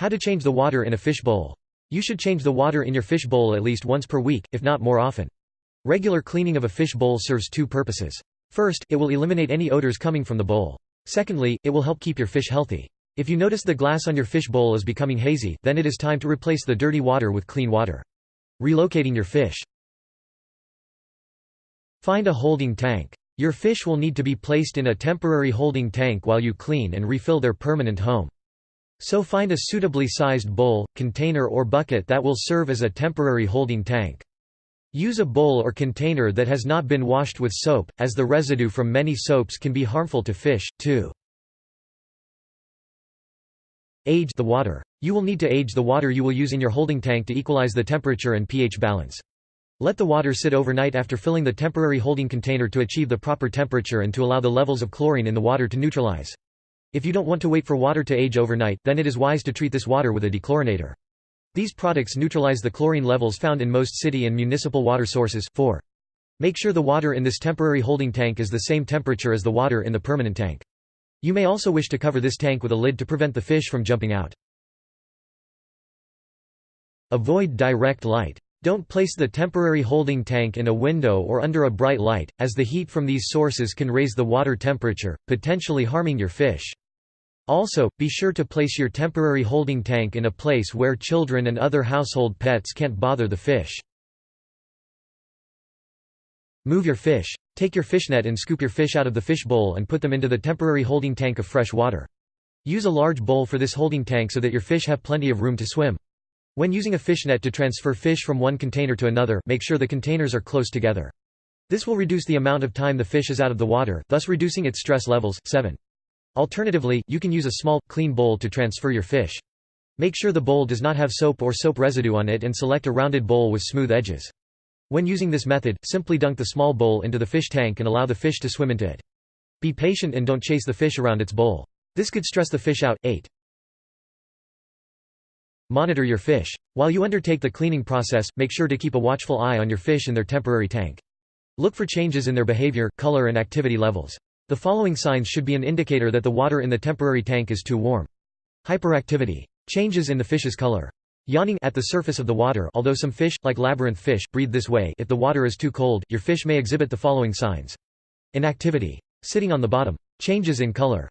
How to change the water in a fish bowl. You should change the water in your fish bowl at least once per week, if not more often. Regular cleaning of a fish bowl serves two purposes. First, it will eliminate any odors coming from the bowl. Secondly, it will help keep your fish healthy. If you notice the glass on your fish bowl is becoming hazy, then it is time to replace the dirty water with clean water. Relocating your fish. Find a holding tank. Your fish will need to be placed in a temporary holding tank while you clean and refill their permanent home. So find a suitably sized bowl, container or bucket that will serve as a temporary holding tank. Use a bowl or container that has not been washed with soap, as the residue from many soaps can be harmful to fish, too. Age the water. You will need to age the water you will use in your holding tank to equalize the temperature and pH balance. Let the water sit overnight after filling the temporary holding container to achieve the proper temperature and to allow the levels of chlorine in the water to neutralize. If you don't want to wait for water to age overnight, then it is wise to treat this water with a dechlorinator. These products neutralize the chlorine levels found in most city and municipal water sources. 4. Make sure the water in this temporary holding tank is the same temperature as the water in the permanent tank. You may also wish to cover this tank with a lid to prevent the fish from jumping out. Avoid direct light. Don't place the temporary holding tank in a window or under a bright light, as the heat from these sources can raise the water temperature, potentially harming your fish. Also, be sure to place your temporary holding tank in a place where children and other household pets can't bother the fish. Move your fish. Take your fishnet and scoop your fish out of the fish bowl and put them into the temporary holding tank of fresh water. Use a large bowl for this holding tank so that your fish have plenty of room to swim. When using a fishnet to transfer fish from one container to another, make sure the containers are close together. This will reduce the amount of time the fish is out of the water, thus reducing its stress levels. 7. Alternatively, you can use a small, clean bowl to transfer your fish. Make sure the bowl does not have soap or soap residue on it and select a rounded bowl with smooth edges. When using this method, simply dunk the small bowl into the fish tank and allow the fish to swim into it. Be patient and don't chase the fish around its bowl. This could stress the fish out. 8. Monitor your fish. While you undertake the cleaning process, make sure to keep a watchful eye on your fish in their temporary tank. Look for changes in their behavior, color and activity levels. The following signs should be an indicator that the water in the temporary tank is too warm. Hyperactivity. Changes in the fish's color. Yawning at the surface of the water. Although some fish, like labyrinth fish, breathe this way, if the water is too cold, your fish may exhibit the following signs. Inactivity. Sitting on the bottom. Changes in color.